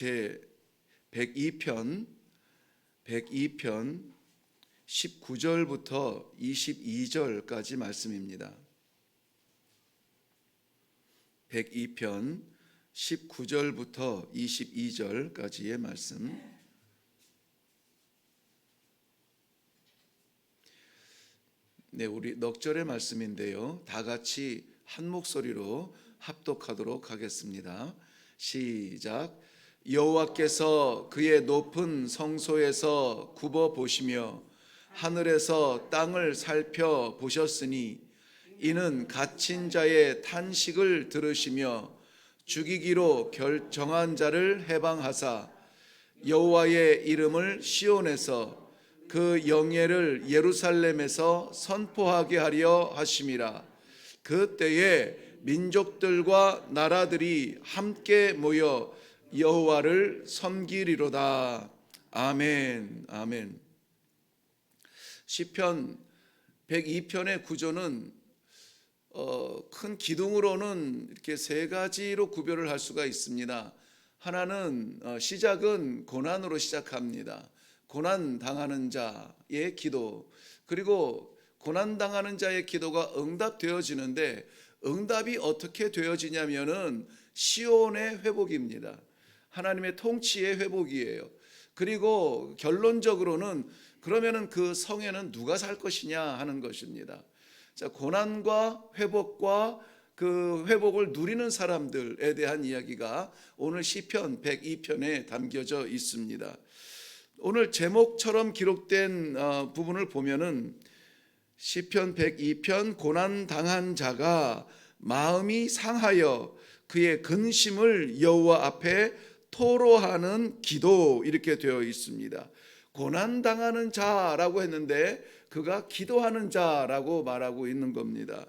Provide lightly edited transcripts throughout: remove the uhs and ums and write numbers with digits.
제 102편 19절부터 22절까지 말씀입니다. 102편 19절부터 22절까지의 말씀. 네, 우리 넉절의 말씀인데요. 다 같이 한 목소리로 합독하도록 하겠습니다. 시작. 여호와께서 그의 높은 성소에서 굽어 보시며 하늘에서 땅을 살펴 보셨으니 이는 갇힌 자의 탄식을 들으시며 죽이기로 결정한 자를 해방하사 여호와의 이름을 시온에서 그 영예를 예루살렘에서 선포하게 하려 하심이라. 그때에 민족들과 나라들이 함께 모여 여호와를 섬기리로다. 아멘. 아멘. 시편 102편의 구조는 큰 기둥으로는 이렇게 세 가지로 구별을 할 수가 있습니다. 하나는 시작은 고난으로 시작합니다. 고난 당하는 자의 기도, 그리고 고난 당하는 자의 기도가 응답되어지는데 응답이 어떻게 되어지냐면은 시온의 회복입니다. 하나님의 통치의 회복이에요. 그리고 결론적으로는 그러면은 그 성에는 누가 살 것이냐 하는 것입니다. 자, 고난과 회복과 그 회복을 누리는 사람들에 대한 이야기가 오늘 시편 102편에 담겨져 있습니다. 오늘 제목처럼 기록된 부분을 보면은 시편 102편 고난 당한 자가 마음이 상하여 그의 근심을 여호와 앞에 토로하는 기도, 이렇게 되어 있습니다. 고난 당하는 자라고 했는데 그가 기도하는 자라고 말하고 있는 겁니다.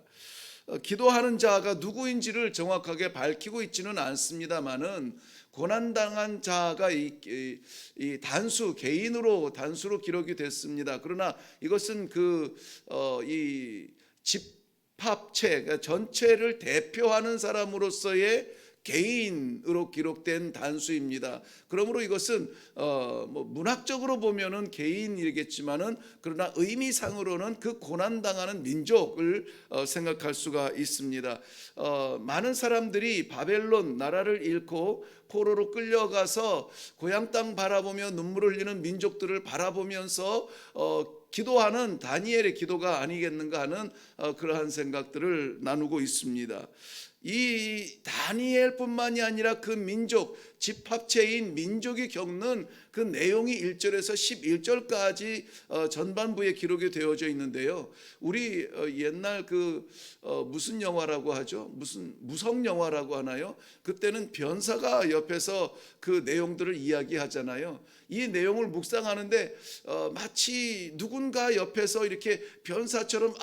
기도하는 자가 누구인지를 정확하게 밝히고 있지는 않습니다만은 고난당한 자가 이 단수, 개인으로 단수로 기록이 됐습니다. 그러나 이것은 이 집합체, 그러니까 전체를 대표하는 사람으로서의 개인으로 기록된 단수입니다. 그러므로 이것은 문학적으로 보면은 개인이겠지만은 그러나 의미상으로는 그 고난당하는 민족을 생각할 수가 있습니다. 많은 사람들이 바벨론 나라를 잃고 포로로 끌려가서 고향 땅 바라보며 눈물을 흘리는 민족들을 바라보면서 기도하는 다니엘의 기도가 아니겠는가 하는 그러한 생각들을 나누고 있습니다. 이 다니엘뿐만이 아니라 그 민족, 집합체인 민족이 겪는 그 내용이 1절에서 11절까지 전반부에 기록이 되어져 있는데요. 우리 옛날 무슨 영화라고 하죠? 무슨 무성 영화라고 하나요? 그때는 변사가 옆에서 그 내용들을 이야기하잖아요. 이 내용을 묵상하는데 마치 누군가 옆에서 이렇게 변사처럼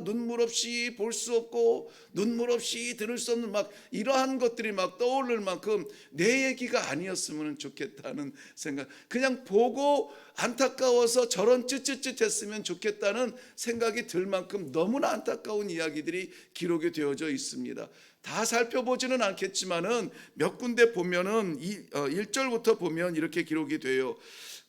눈물 없이 볼 수 없고 눈물 없이 들을 수 없는 막 이러한 것들이 막 떠오를 만큼 내 얘기가 아니었으면 좋겠다는 생각, 그냥 보고 안타까워서 저런 쯧쯧쯧 했으면 좋겠다는 생각이 들 만큼 너무나 안타까운 이야기들이 기록이 되어져 있습니다. 다 살펴보지는 않겠지만은 몇 군데 보면은 1절부터 보면 이렇게 기록이 돼요.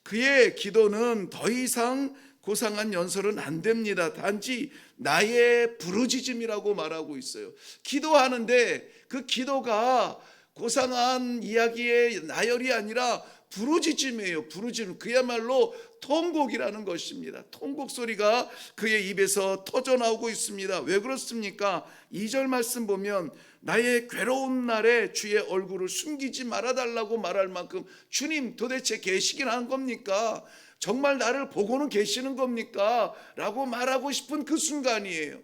그의 기도는 더 이상 고상한 연설은 안 됩니다. 단지 나의 부르짖음이라고 말하고 있어요. 기도하는데 그 기도가 고상한 이야기의 나열이 아니라 부르짖음이에요. 부르짖음, 그야말로 통곡이라는 것입니다. 통곡 소리가 그의 입에서 터져 나오고 있습니다. 왜 그렇습니까? 2절 말씀 보면 나의 괴로운 날에 주의 얼굴을 숨기지 말아달라고 말할 만큼 주님 도대체 계시긴 한 겁니까? 정말 나를 보고는 계시는 겁니까? 라고 말하고 싶은 그 순간이에요.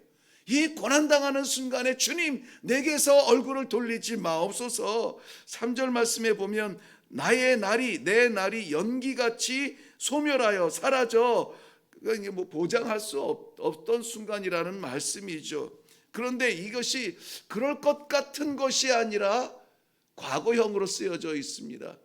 이 고난당하는 순간에 주님 내게서 얼굴을 돌리지 마옵소서. 3절 말씀에 보면 나의 날이, 내 날이 연기같이 소멸하여 사라져, 이게 보장할 수 없던 순간이라는 말씀이죠. 그런데 이것이 그럴 것 같은 것이 아니라 과거형으로 쓰여져 있습니다.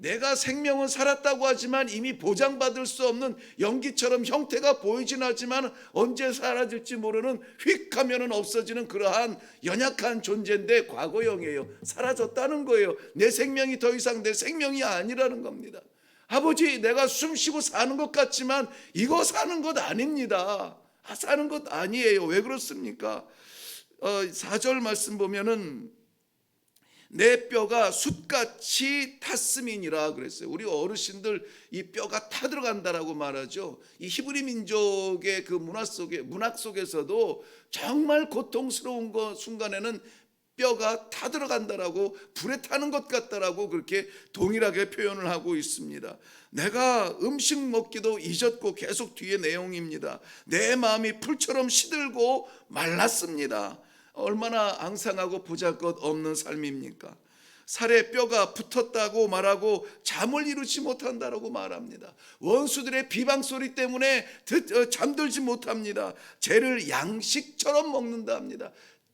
내가 생명은 살았다고 하지만 이미 보장받을 수 없는 연기처럼 형태가 보이진 하지만 언제 사라질지 모르는 휙 하면은 없어지는 그러한 연약한 존재인데 과거형이에요. 사라졌다는 거예요. 내 생명이 더 이상 내 생명이 아니라는 겁니다. 아버지, 내가 숨 쉬고 사는 것 같지만 이거 사는 것 아닙니다. 사는 것 아니에요. 왜 그렇습니까? 4절 말씀 보면은 내 뼈가 숯같이 탔음이니라 그랬어요. 우리 어르신들 이 뼈가 타들어간다라고 말하죠. 이 히브리 민족의 그 문학 속에서도 정말 고통스러운 순간에는 뼈가 타들어간다라고, 불에 타는 것 같다라고 그렇게 동일하게 표현을 하고 있습니다. 내가 음식 먹기도 잊었고, 계속 뒤에 내용입니다. 내 마음이 풀처럼 시들고 말랐습니다. 얼마나 앙상하고 보잘것없는 삶입니까? 살에 뼈가 붙었다고 말하고 잠을 이루지 못한다라고 말합니다. 원수들의 비방 소리 때문에 잠들지 못합니다. 죄를 양식처럼 먹는다 합니다.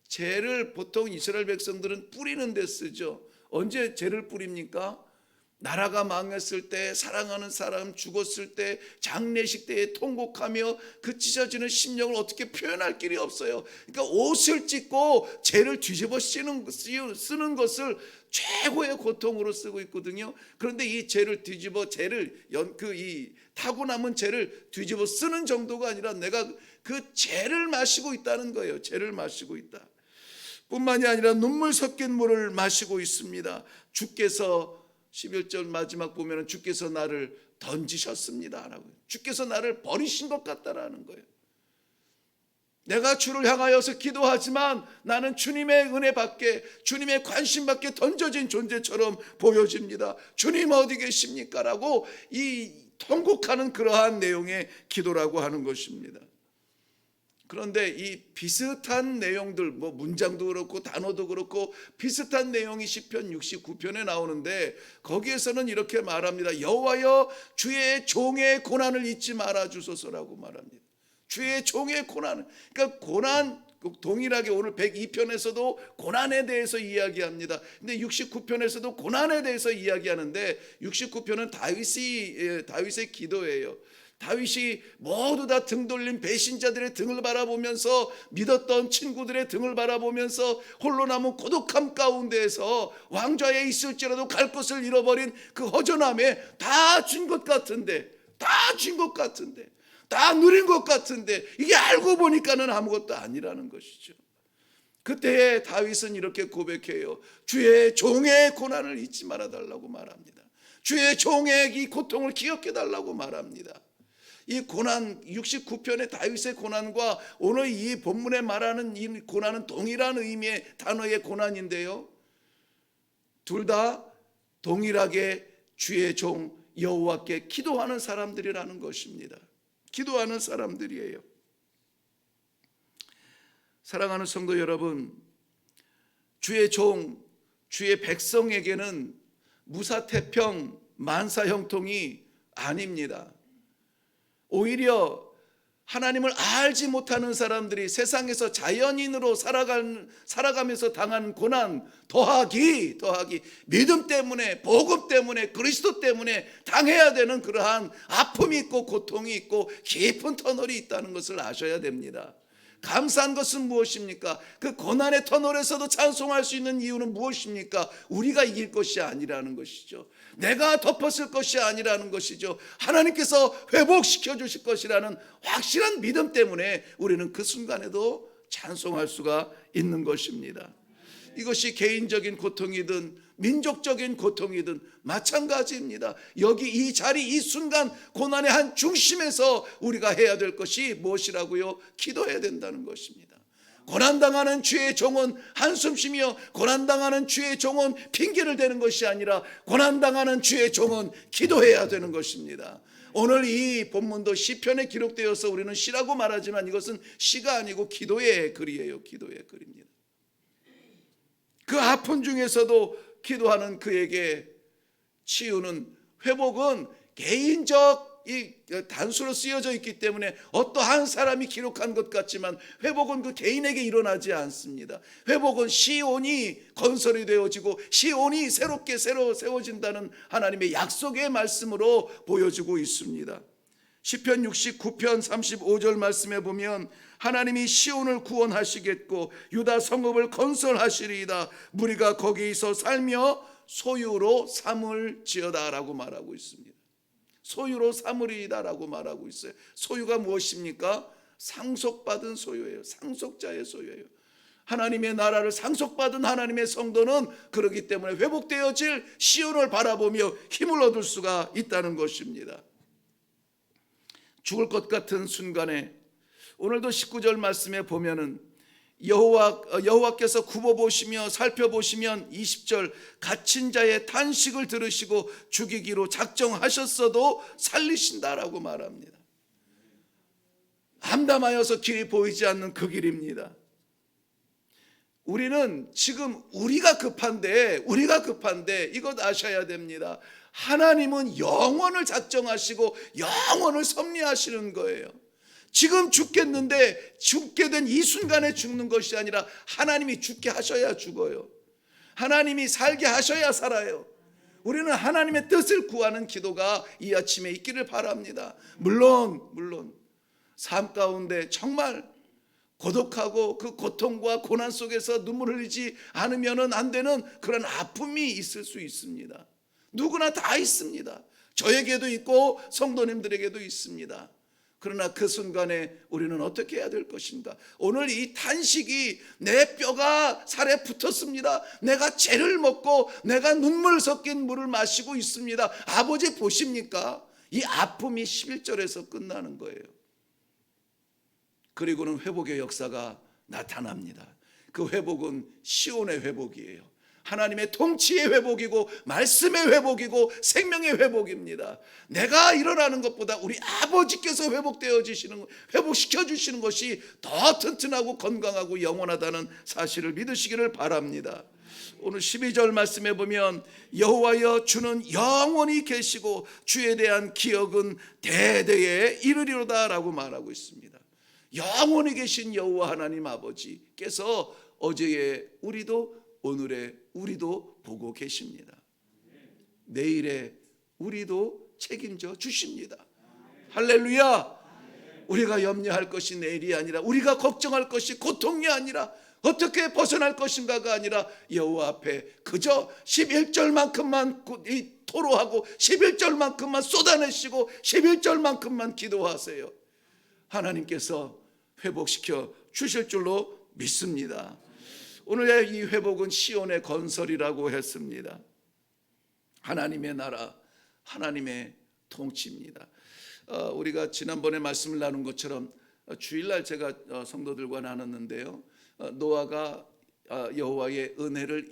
죄를 보통 이스라엘 백성들은 뿌리는 데 쓰죠. 언제 죄를 뿌립니까? 나라가 망했을 때, 사랑하는 사람 죽었을 때, 장례식 때에 통곡하며 그 찢어지는 심령을 어떻게 표현할 길이 없어요. 그러니까 옷을 찢고 죄를 뒤집어 쓰는 것을 최고의 고통으로 쓰고 있거든요. 그런데 이 죄를 이 타고 남은 죄를 뒤집어 쓰는 정도가 아니라 내가 그 죄를 마시고 있다는 거예요. 죄를 마시고 있다. 뿐만이 아니라 눈물 섞인 물을 마시고 있습니다. 주께서 11절 마지막 보면 주께서 나를 던지셨습니다 라고. 주께서 나를 버리신 것 같다라는 거예요. 내가 주를 향하여서 기도하지만 나는 주님의 은혜 밖에, 주님의 관심 밖에 던져진 존재처럼 보여집니다. 주님 어디 계십니까? 라고 이 통곡하는 그러한 내용의 기도라고 하는 것입니다. 그런데 이 비슷한 내용들, 문장도 그렇고 단어도 그렇고 비슷한 내용이 시편 69편에 나오는데 거기에서는 이렇게 말합니다. 여호와여, 주의 종의 고난을 잊지 말아 주소서라고 말합니다. 주의 종의 고난, 그러니까 고난, 동일하게 오늘 102편에서도 고난에 대해서 이야기합니다. 근데 69편에서도 고난에 대해서 이야기하는데 69편은 다윗의 기도예요. 다윗이 모두 다 등 돌린 배신자들의 등을 바라보면서, 믿었던 친구들의 등을 바라보면서 홀로 남은 고독함 가운데에서 왕좌에 있을지라도 갈 것을 잃어버린 그 허전함에 다 준 것 같은데, 다 누린 것 같은데 이게 알고 보니까는 아무것도 아니라는 것이죠. 그때 다윗은 이렇게 고백해요. 주의 종의 고난을 잊지 말아달라고 말합니다. 주의 종의 이 고통을 기억해 달라고 말합니다. 이 고난, 69편의 다윗의 고난과 오늘 이 본문에 말하는 이 고난은 동일한 의미의 단어의 고난인데요, 둘 다 동일하게 주의 종 여호와께 기도하는 사람들이라는 것입니다. 기도하는 사람들이에요. 사랑하는 성도 여러분, 주의 종, 주의 백성에게는 무사태평, 만사형통이 아닙니다. 오히려 하나님을 알지 못하는 사람들이 세상에서 자연인으로 살아가면서 당한 고난 더하기 믿음 때문에, 복음 때문에, 그리스도 때문에 당해야 되는 그러한 아픔이 있고 고통이 있고 깊은 터널이 있다는 것을 아셔야 됩니다. 감사한 것은 무엇입니까? 그 고난의 터널에서도 찬송할 수 있는 이유는 무엇입니까? 우리가 이길 것이 아니라는 것이죠. 내가 덮었을 것이 아니라는 것이죠. 하나님께서 회복시켜 주실 것이라는 확실한 믿음 때문에 우리는 그 순간에도 찬송할 수가 있는 것입니다. 이것이 개인적인 고통이든 민족적인 고통이든 마찬가지입니다. 여기 이 자리, 이 순간 고난의 한 중심에서 우리가 해야 될 것이 무엇이라고요? 기도해야 된다는 것입니다. 고난당하는 주의 종은 한숨쉬며, 고난당하는 주의 종은 핑계를 대는 것이 아니라 고난당하는 주의 종은 기도해야 되는 것입니다. 오늘 이 본문도 시편에 기록되어서 우리는 시라고 말하지만 이것은 시가 아니고 기도의 글이에요. 기도의 글입니다. 그 아픔 중에서도 기도하는 그에게 치유는, 회복은 개인적 이 단수로 쓰여져 있기 때문에 어떠한 사람이 기록한 것 같지만 회복은 그 개인에게 일어나지 않습니다. 회복은 시온이 건설이 되어지고 시온이 새롭게 새로 세워진다는 하나님의 약속의 말씀으로 보여주고 있습니다. 시편 69편 35절 말씀에 보면 하나님이 시온을 구원하시겠고 유다 성읍을 건설하시리이다. 무리가 거기서 살며 소유로 삼을지어다라고 말하고 있습니다. 소유로 삼으리이다라고 말하고 있어요. 소유가 무엇입니까? 상속받은 소유예요. 상속자의 소유예요. 하나님의 나라를 상속받은 하나님의 성도는 그렇기 때문에 회복되어질 시온을 바라보며 힘을 얻을 수가 있다는 것입니다. 죽을 것 같은 순간에 오늘도 19절 말씀에 보면은 여호와께서 굽어보시며 살펴보시면 20절 갇힌 자의 탄식을 들으시고 죽이기로 작정하셨어도 살리신다라고 말합니다. 암담하여서 길이 보이지 않는 그 길입니다. 우리는 지금 우리가 급한데 이것 아셔야 됩니다. 하나님은 영원을 작정하시고 영원을 섭리하시는 거예요. 지금 죽겠는데 죽게 된 이 순간에 죽는 것이 아니라 하나님이 죽게 하셔야 죽어요. 하나님이 살게 하셔야 살아요. 우리는 하나님의 뜻을 구하는 기도가 이 아침에 있기를 바랍니다. 물론 삶 가운데 정말 고독하고 그 고통과 고난 속에서 눈물 흘리지 않으면 안 되는 그런 아픔이 있을 수 있습니다. 누구나 다 있습니다. 저에게도 있고 성도님들에게도 있습니다. 그러나 그 순간에 우리는 어떻게 해야 될 것인가? 오늘 이 탄식이 내 뼈가 살에 붙었습니다. 내가 죄를 먹고 내가 눈물 섞인 물을 마시고 있습니다. 아버지 보십니까? 이 아픔이 11절에서 끝나는 거예요. 그리고는 회복의 역사가 나타납니다. 그 회복은 시온의 회복이에요. 하나님의 통치의 회복이고 말씀의 회복이고 생명의 회복입니다. 내가 일어나는 것보다 우리 아버지께서 회복시켜 주시는 것이 더 튼튼하고 건강하고 영원하다는 사실을 믿으시기를 바랍니다. 오늘 12절 말씀에 보면 여호와여 주는 영원히 계시고 주에 대한 기억은 대대에 이르리로다 라고 말하고 있습니다. 영원히 계신 여호와 하나님 아버지께서 어제의 우리도 오늘의 우리도 보고 계십니다. 내일의 우리도 책임져 주십니다. 할렐루야. 우리가 염려할 것이 내일이 아니라 우리가 걱정할 것이 고통이 아니라 어떻게 벗어날 것인가가 아니라 여호와 앞에 그저 11절만큼만 토로하고 11절만큼만 쏟아내시고 11절만큼만 기도하세요. 하나님께서 회복시켜 주실 줄로 믿습니다. 오늘의 이 회복은 시온의 건설이라고 했습니다. 하나님의 나라, 하나님의 통치입니다. 우리가 지난번에 말씀을 나눈 것처럼 주일날 제가 성도들과 나눴는데요. 노아가 여호와의 은혜를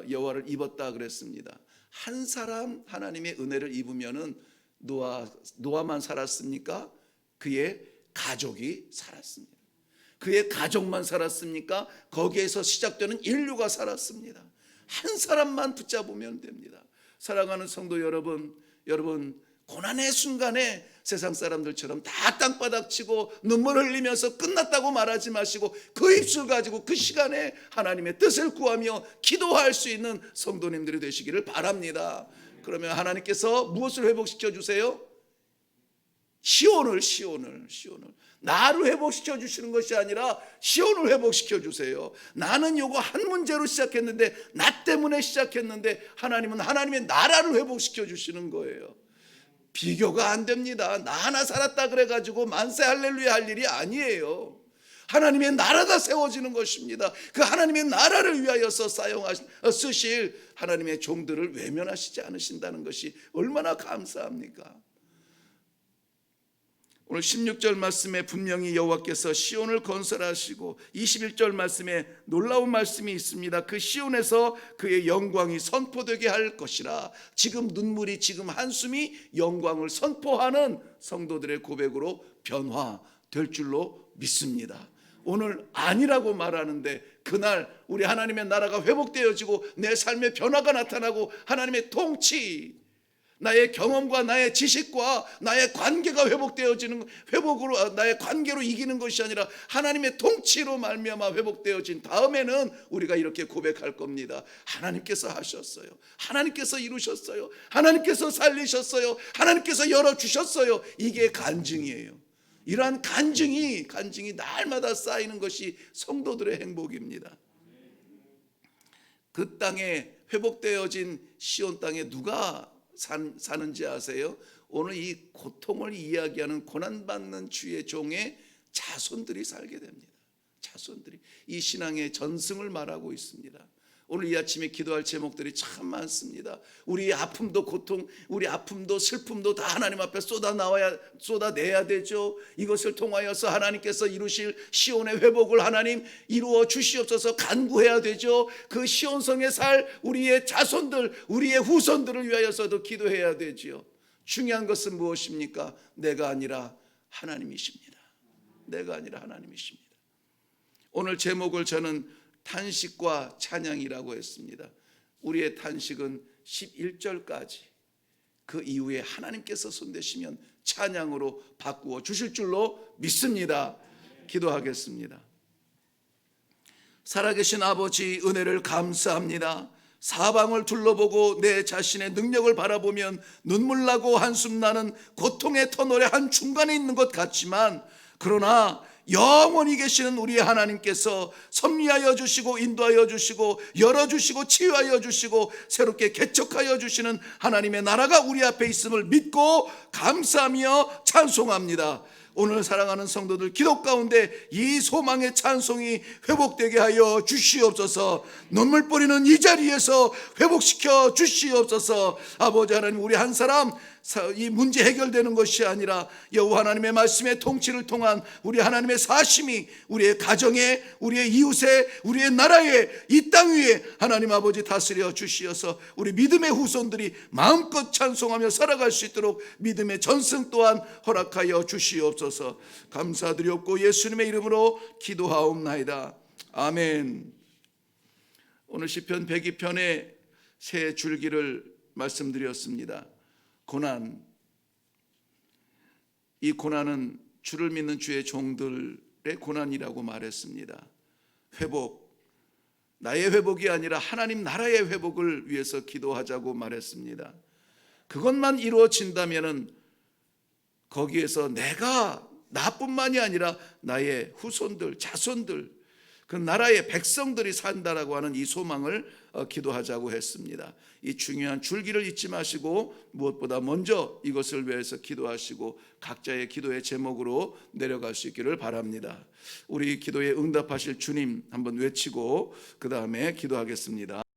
여호와를 입었다 그랬습니다. 한 사람 하나님의 은혜를 입으면은 노아만 살았습니까? 그의 가족이 살았습니다. 그의 가족만 살았습니까? 거기에서 시작되는 인류가 살았습니다. 한 사람만 붙잡으면 됩니다. 사랑하는 성도 여러분, 고난의 순간에 세상 사람들처럼 다 땅바닥 치고 눈물 흘리면서 끝났다고 말하지 마시고 그 입술 가지고 그 시간에 하나님의 뜻을 구하며 기도할 수 있는 성도님들이 되시기를 바랍니다. 그러면 하나님께서 무엇을 회복시켜 주세요? 시온을 나를 회복시켜 주시는 것이 아니라 시온을 회복시켜 주세요. 나는 요거 한 문제로 시작했는데 나 때문에 시작했는데 하나님은 하나님의 나라를 회복시켜 주시는 거예요. 비교가 안 됩니다. 나 하나 살았다 그래가지고 만세 할렐루야 할 일이 아니에요. 하나님의 나라가 세워지는 것입니다. 그 하나님의 나라를 위하여서 쓰실 하나님의 종들을 외면하시지 않으신다는 것이 얼마나 감사합니까? 오늘 16절 말씀에 분명히 여호와께서 시온을 건설하시고 21절 말씀에 놀라운 말씀이 있습니다. 그 시온에서 그의 영광이 선포되게 할 것이라. 지금 눈물이 지금 한숨이 영광을 선포하는 성도들의 고백으로 변화될 줄로 믿습니다. 오늘 아니라고 말하는데 그날 우리 하나님의 나라가 회복되어지고 내 삶의 변화가 나타나고 하나님의 통치 나의 경험과 나의 지식과 나의 관계가 회복되어지는 회복으로 나의 관계로 이기는 것이 아니라 하나님의 통치로 말미암아 회복되어진 다음에는 우리가 이렇게 고백할 겁니다. 하나님께서 하셨어요. 하나님께서 이루셨어요. 하나님께서 살리셨어요. 하나님께서 열어주셨어요. 이게 간증이에요. 이러한 간증이 날마다 쌓이는 것이 성도들의 행복입니다. 그 땅에 회복되어진 시온 땅에 누가 사는지 아세요? 오늘 이 고통을 이야기하는 고난받는 주의 종의 자손들이 살게 됩니다. 자손들이 이 신앙의 전승을 말하고 있습니다. 오늘 이 아침에 기도할 제목들이 참 많습니다. 우리 아픔도 고통, 우리 아픔도 슬픔도 다 하나님 앞에 쏟아내야 되죠. 이것을 통하여서 하나님께서 이루실 시온의 회복을 하나님 이루어 주시옵소서 간구해야 되죠. 그 시온성에 살 우리의 자손들, 우리의 후손들을 위하여서도 기도해야 되죠. 중요한 것은 무엇입니까? 내가 아니라 하나님이십니다. 내가 아니라 하나님이십니다. 오늘 제목을 저는 탄식과 찬양이라고 했습니다. 우리의 탄식은 11절까지, 그 이후에 하나님께서 손대시면 찬양으로 바꾸어 주실 줄로 믿습니다. 기도하겠습니다. 살아계신 아버지, 은혜를 감사합니다. 사방을 둘러보고 내 자신의 능력을 바라보면 눈물 나고 한숨 나는 고통의 터널의 한중간에 있는 것 같지만, 그러나 영원히 계시는 우리 하나님께서 섭리하여 주시고 인도하여 주시고 열어주시고 치유하여 주시고 새롭게 개척하여 주시는 하나님의 나라가 우리 앞에 있음을 믿고 감사하며 찬송합니다. 오늘 사랑하는 성도들 기도 가운데 이 소망의 찬송이 회복되게 하여 주시옵소서. 눈물 뿌리는 이 자리에서 회복시켜 주시옵소서. 아버지 하나님, 우리 한 사람 이 문제 해결되는 것이 아니라 여호와 하나님의 말씀의 통치를 통한 우리 하나님의 사심이 우리의 가정에, 우리의 이웃에, 우리의 나라에, 이 땅 위에 하나님 아버지 다스려 주시어서 우리 믿음의 후손들이 마음껏 찬송하며 살아갈 수 있도록 믿음의 전승 또한 허락하여 주시옵소서. 감사드렸고 예수님의 이름으로 기도하옵나이다. 아멘. 오늘 시편 102편의 새 줄기를 말씀드렸습니다. 고난, 이 고난은 주를 믿는 주의 종들의 고난이라고 말했습니다. 회복, 나의 회복이 아니라 하나님 나라의 회복을 위해서 기도하자고 말했습니다. 그것만 이루어진다면 거기에서 내가 나뿐만이 아니라 나의 후손들, 자손들, 그 나라의 백성들이 산다라고 하는 이 소망을 기도하자고 했습니다. 이 중요한 줄기를 잊지 마시고 무엇보다 먼저 이것을 위해서 기도하시고 각자의 기도의 제목으로 내려갈 수 있기를 바랍니다. 우리 기도에 응답하실 주님 한번 외치고 그 다음에 기도하겠습니다.